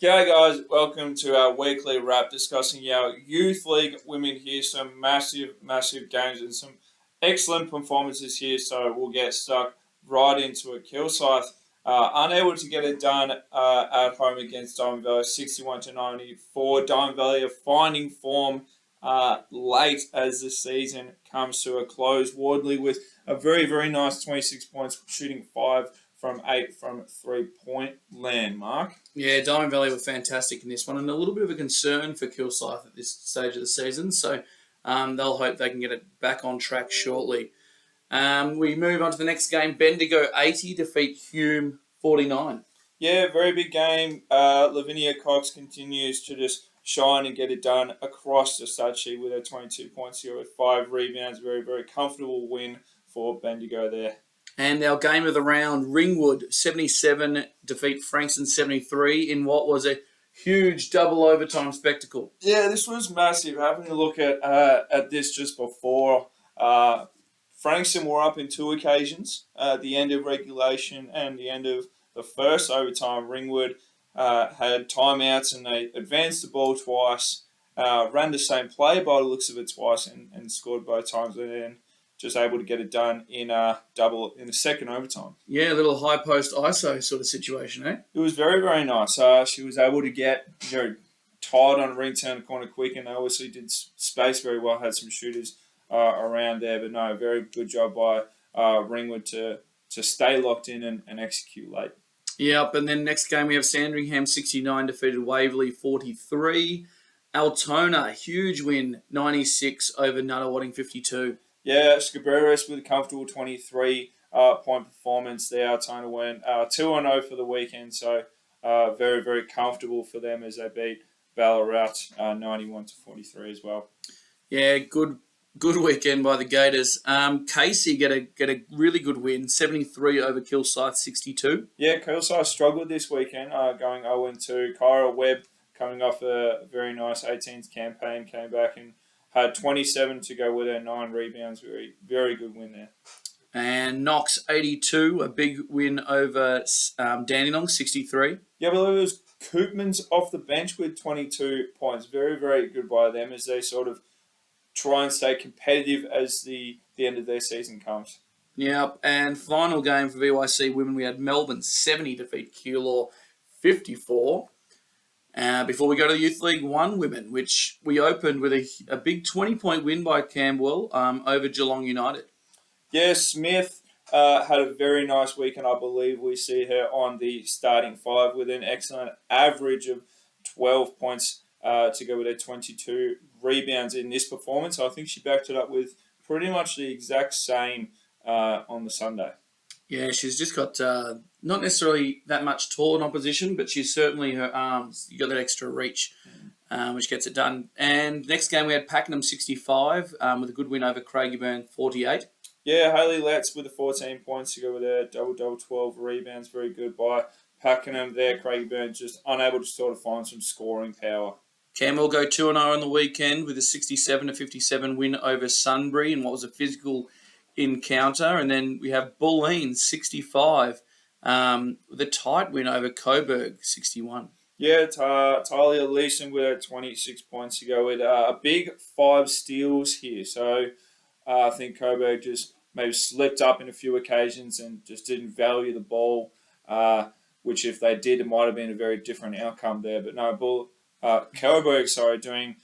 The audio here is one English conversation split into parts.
G'day guys, welcome to our weekly wrap discussing our youth league women here. Some massive games and some excellent performances here. So we'll get stuck right into it. Kilsyth unable to get it done at home against Diamond Valley, 61-94. Diamond Valley are finding form late as the season comes to a close. Wardley with a very nice 26 points, shooting 5 from 8 from 3-point land. Mark. Yeah, Diamond Valley were fantastic in this one, and a little bit of a concern for Kilsyth at this stage of the season. So they'll hope they can get it back on track shortly. We move on to the next game. Bendigo 80 defeat Hume 49. Yeah, very big game. Lavinia Cox continues to just shine and get it done across the stat sheet with her 22 points here with 5 rebounds. Very comfortable win for Bendigo there. And our game of the round, Ringwood 77 defeat Frankston 73 in what was a huge double overtime spectacle. Yeah, this was massive. Having a look at this just before, Frankston were up in 2 occasions, the end of regulation and the end of the first overtime. Ringwood had timeouts and they advanced the ball twice, ran the same play by the looks of it twice and scored both times, and then just able to get it done in a the second overtime. Yeah, a little high post ISO sort of situation, eh? It was very nice. She was able to get tied on a ring turn the corner quick, and they obviously did space very well. Had some shooters around there, but no, very good job by Ringwood to stay locked in and execute late. Yep, and then next game we have Sandringham 69 defeated Waverley 43. Altona, huge win, 96 over Nunawading 52. Yeah, Scabrieras with a comfortable 23-point performance there. Altona went 2-0 for the weekend, so very comfortable for them as they beat Ballarat 91-43 as well. Yeah, good weekend by the Gators. Casey get a really good win, 73 over Kilsyth 62. Yeah, Kilsyth struggled this weekend, going 0-2. Kyra Webb coming off a very nice 18s campaign, came back and had 27 to go with her, 9 rebounds. Very good win there. And Knox 82, a big win over Dandenong 63. Yeah, I believe it was Koopmans off the bench with 22 points. Very good by them as they sort of try and stay competitive as the end of their season comes. Yep, and final game for VYC women, we had Melbourne 70 defeat Keilor 54. Before we go to the Youth League 1 women, which we opened with a big 20-point win by Camberwell over Geelong United. Yeah, Smith had a very nice week, and I believe we see her on the starting 5 with an excellent average of 12 points to go with her 22 rebounds in this performance. I think she backed it up with pretty much the exact same on the Sunday. Yeah, she's just got not necessarily that much tall in opposition, but she's certainly her arms. You got that extra reach, which gets it done. And next game we had Pakenham 65 with a good win over Craigieburn 48. Yeah, Hayley Letts with the 14 points to go with her double 12 rebounds. Very good by Pakenham there. Craigieburn just unable to sort of find some scoring power. Camberwell go 2-0 on the weekend with a 67-57 win over Sunbury in what was a physical encounter. And then we have Bulleen 65 with a tight win over Coburg 61. Yeah, Talia Leeson with her 26 points to go with a big 5 steals here. So I think Coburg just maybe slipped up in a few occasions and just didn't value the ball, which if they did, it might have been a very different outcome there. But no, Coburg, doing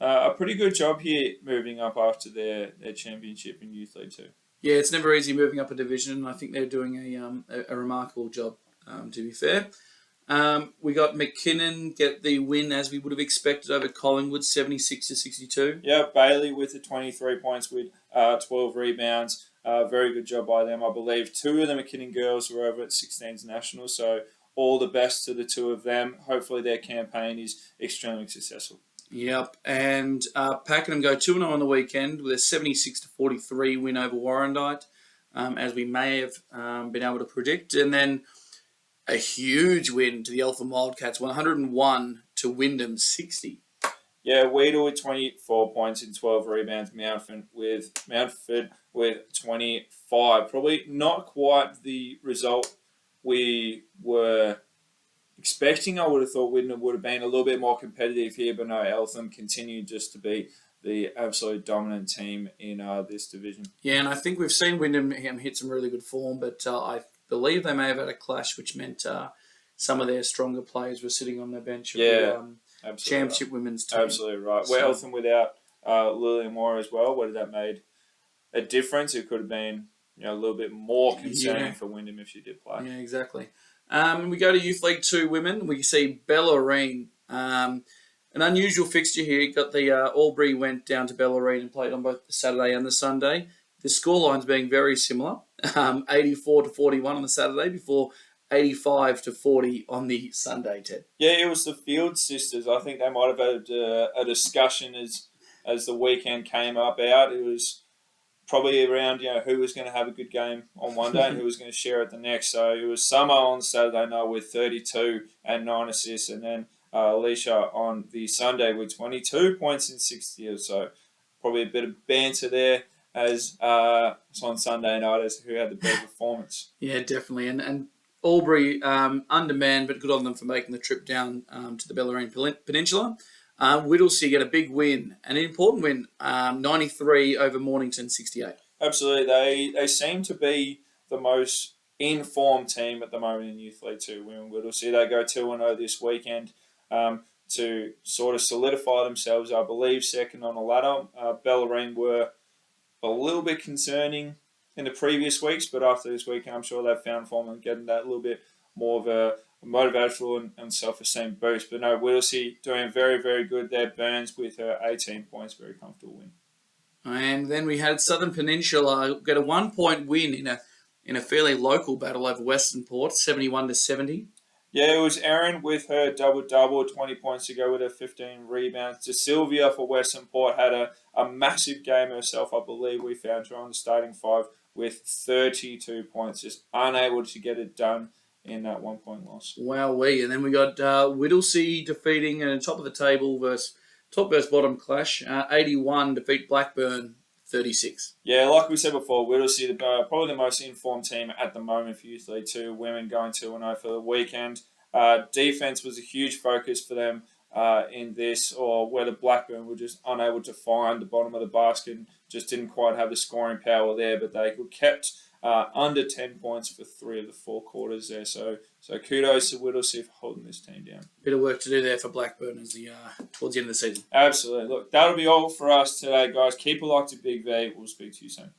a pretty good job here moving up after their championship in Youth League 2. Yeah, it's never easy moving up a division, and I think they're doing a remarkable job, to be fair. We got McKinnon get the win as we would have expected over Collingwood, 76-62. Yeah, Bailey with the 23 points with 12 rebounds. Very good job by them. I believe 2 of the McKinnon girls were over at 16s National, so all the best to the 2 of them. Hopefully their campaign is extremely successful. Yep, and Pakenham go 2-0 on the weekend with a 76-43 win over Warrandyte, as we may have been able to predict. And then a huge win to the Eltham Wildcats, 101 to Wyndham 60. Yeah, Weedle with 24 points and 12 rebounds. Mountford with 25. Probably not quite the result we were expecting. I would have thought Widner would have been a little bit more competitive here, but no, Eltham continued just to be the absolute dominant team in this division. Yeah, and I think we've seen Wyndham hit some really good form, but I believe they may have had a clash, which meant some of their stronger players were sitting on the bench of the Championship women's team. Absolutely right. Well, Eltham without Lillian Moore as well, whether that made a difference, it could have been a little bit more concerning for Wyndham if she did play. Yeah, exactly. We go to Youth League 2 women. We see Bellarine. An unusual fixture here. You got the Albury went down to Bellarine and played on both the Saturday and the Sunday. The scorelines being very similar, 84-41 on the Saturday before 85-40 on the Sunday, Ted. Yeah, it was the Field sisters. I think they might have had a discussion as the weekend came out. It was probably around who was going to have a good game on one day and who was going to share it the next. So it was Summer on Saturday night with 32 and 9 assists, and then Alicia on the Sunday with 22 points in 60 or so. Probably a bit of banter there as on Sunday night as who had the better performance. Yeah, definitely. And Albury undermanned, but good on them for making the trip down to the Bellarine Peninsula. Whittlesea get a big win, an important win, 93 over Mornington 68. Absolutely. They seem to be the most in-form team at the moment in Youth League 2. Women Whittlesea, they go 2-0 this weekend to sort of solidify themselves, I believe, second on the ladder. Bellarine were a little bit concerning in the previous weeks, but after this weekend, I'm sure they've found form and getting that little bit more of a motivational and self-esteem boost. But no, Whittlesea doing very, very good there. Burns with her 18 points, very comfortable win. And then we had Southern Peninsula get a 1-point win in a fairly local battle over Western Port, 71-70. Yeah, it was Erin with her double-double, 20 points to go with her 15 rebounds. Sylvia for Western Port had a massive game herself. I believe we found her on the starting five with 32 points, just unable to get it done in that 1-point loss. Wowee. And then we got Whittlesea defeating top of the table top versus bottom clash. 81 defeat Blackburn 36. Yeah, like we said before, Whittlesea probably the most informed team at the moment for Youth League 2. Women going 2-0 for the weekend. Defense was a huge focus for them in this, or whether Blackburn were just unable to find the bottom of the basket and just didn't quite have the scoring power there, but they kept under 10 points for 3 of the 4 quarters there. So kudos to Whittlesea for holding this team down. Bit of work to do there for Blackburn as towards the end of the season. Absolutely. Look, that'll be all for us today, guys. Keep it locked to Big V. We'll speak to you soon.